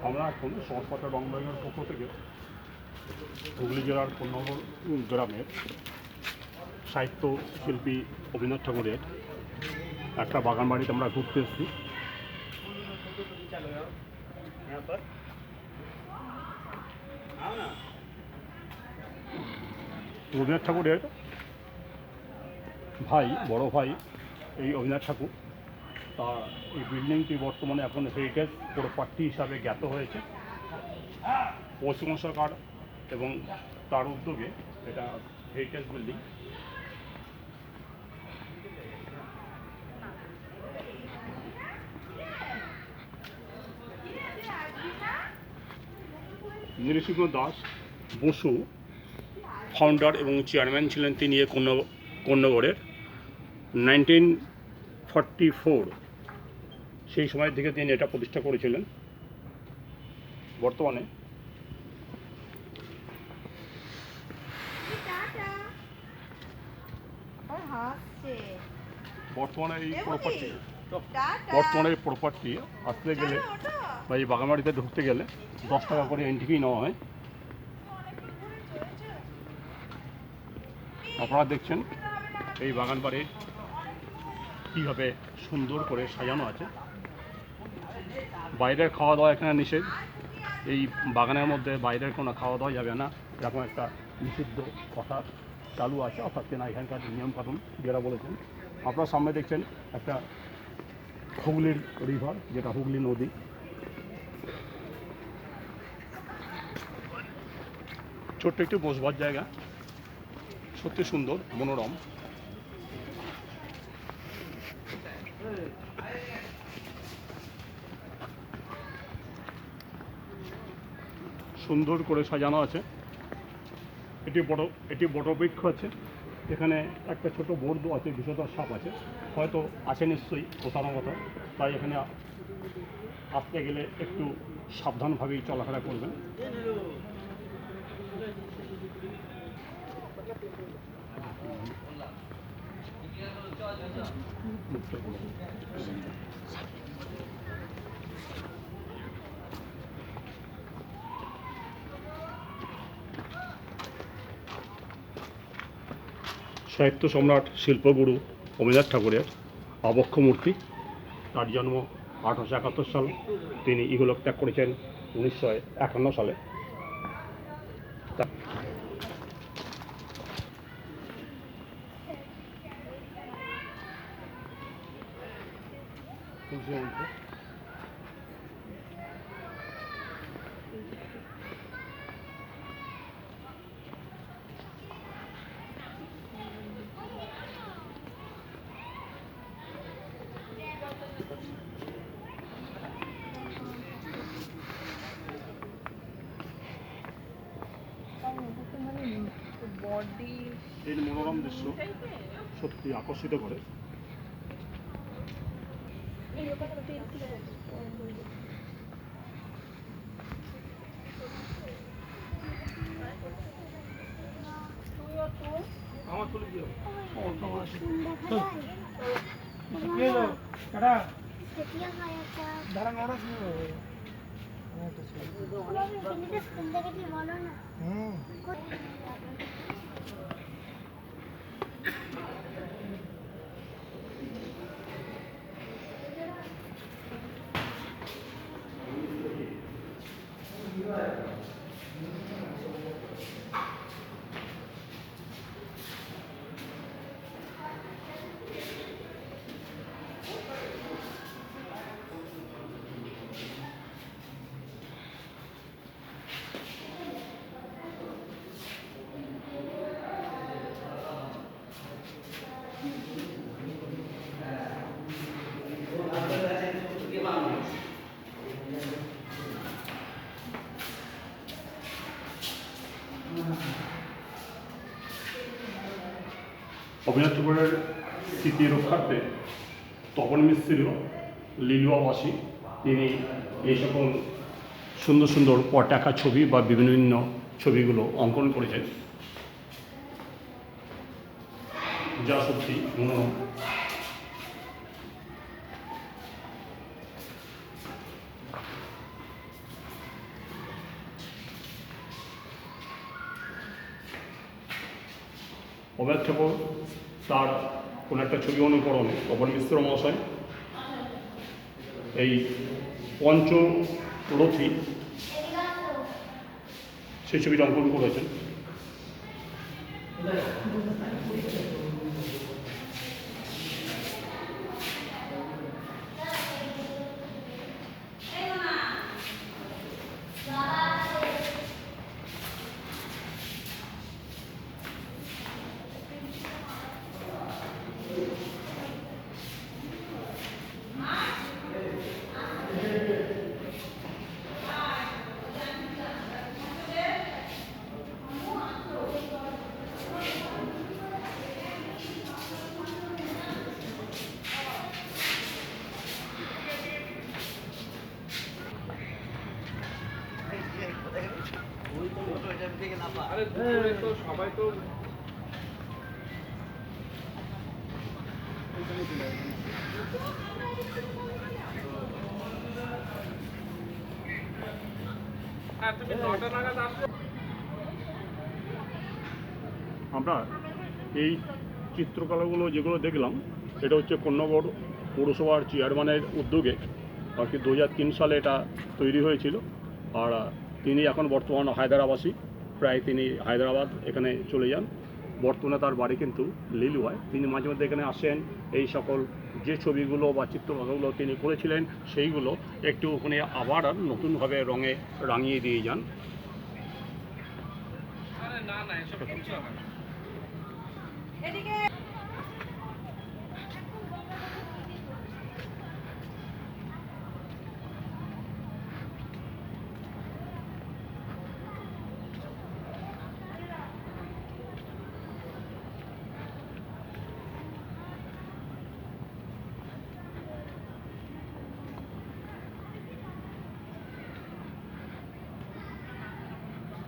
আমরা এখন সহজপাতা রংবাংলার পক্ষ থেকে হুগলি জেলার কোন্নগর গ্রামের সাহিত্য শিল্পী অবিনাশ ঠাকুরের একটা বাগান বাড়িতে আমরা ঘুরতে এসেছি। রবীন্দ্রনাথ ঠাকুরের ভাই, বড় ভাই এই অবিনাশ ঠাকুর, তা এই বিল্ডিংটি বর্তমানে এখন হেরিটেজ প্রপার্টি হিসাবে জ্ঞাত হয়েছে। পশ্চিমবঙ্গ সরকার এবং তার উদ্যোগে এটা heritage building. Nrisingha Das Basu founder এবং চেয়ারম্যান ছিলেন তিনি এ কোন্নগরের 1944 সেই সময় থেকে তিনি এটা প্রতিষ্ঠা করেছিলেন। বর্তমানে এই প্রপার্টি আসতে গেলে বা এই বাগানবাড়িতে ঢুকতে গেলে 10 টাকা করে এন্ট্রি ফি নেওয়া হয়। আপনারা দেখছেন এই বাগান বাড়ি কীভাবে সুন্দর করে সাজানো আছে। বাইরের খাওয়া দাওয়া এখানে নিষেধ, এই বাগানের মধ্যে বাইরের কোনো খাওয়া দাওয়া যাবে না, এরকম একটা নিষিদ্ধ কথা চালু আছে, অর্থাৎ না এখানকার নিয়মকানুন যারা বলেছেন। আপনার সামনে দেখছেন একটা হুগলির রিভার, যেটা হুগলি নদী। ছোট্ট একটি বসবার জায়গা, সত্যি সুন্দর, মনোরম। সুন্দর করে সাজানো আছে। এটি বটবৃক্ষ আছে, এখানে একটা ছোট বর্দ আছে, বিষধর সাপ আছে, হয়তো আছে নিশ্চয়ই প্রধানত, তাই এখানে আসতে গেলে একটু সাবধানভাবেই চলাফেরা করবেন। সাহিত্য সম্রাট শিল্পগুরু অবিনাশ ঠাকুরের আবক্ষ মূর্তি। তার জন্ম 1871 সাল, তিনি ইহলোক ত্যাগ করেছেন 1951 সালে। এই মনোরম দৃশ্য সত্যি আকর্ষিত করে। আমার তুলে দিও অবিনাশ ঠাকুরের স্মৃতি রক্ষার্থে তপন মিস্ত্রি, লিলুয়াবাসী, তিনি এই সকল সুন্দর সুন্দর পটাকা ছবি বা বিভিন্ন ছবিগুলো অঙ্কন করেছেন, যা সত্যি মনোরম। অভয় ঠাকুর তার কোনো একটা ছবি অনুকরণে তপন মিশ্র মহাশয় এই পঞ্চরথী সেই ছবিটা অঙ্কন করেছেন। সবাই তো আমরা এই চিত্রকলাগুলো যেগুলো দেখলাম এটা হচ্ছে কোন্নগর পৌরসভার চেয়ারম্যানের উদ্যোগে আর কি 2003 সালে এটা তৈরি হয়েছিল। আর তিনি এখন বর্তমান হায়দ্রাবাসী, প্রায় তিনি হায়দ্রাবাদ এখানে চলে যান। বর্তমানে তার বাড়ি কিন্তু লিলুয়ায়। তিনি মাঝে মধ্যে এখানে আসেন, এই সকল যে ছবিগুলো বা চিত্রকলাগুলো তিনি করেছিলেন সেইগুলো একটু ওখানে আবার নতুনভাবে রঙে রাঙিয়ে দিয়ে যান।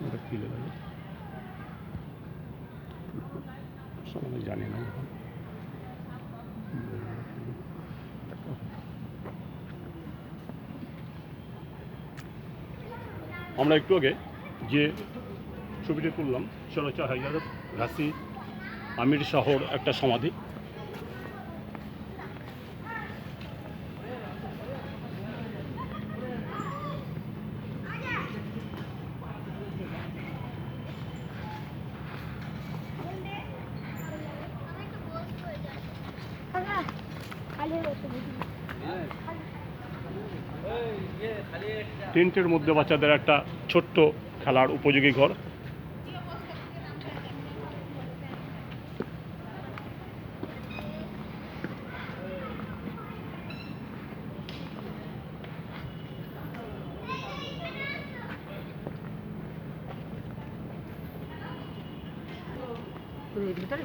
ওটা কী লেখা আছে? সবাই জানি না। আমরা একটু আগে যে ছবিটি তুললাম সেটা হচ্ছে হায়দ্রাবাদ ঘাসি আমির শাহর একটা সমাধি। টেন্টের মধ্যে বাচ্চাদের একটা ছোট্ট খেলার উপযোগী ঘর। ভিতরে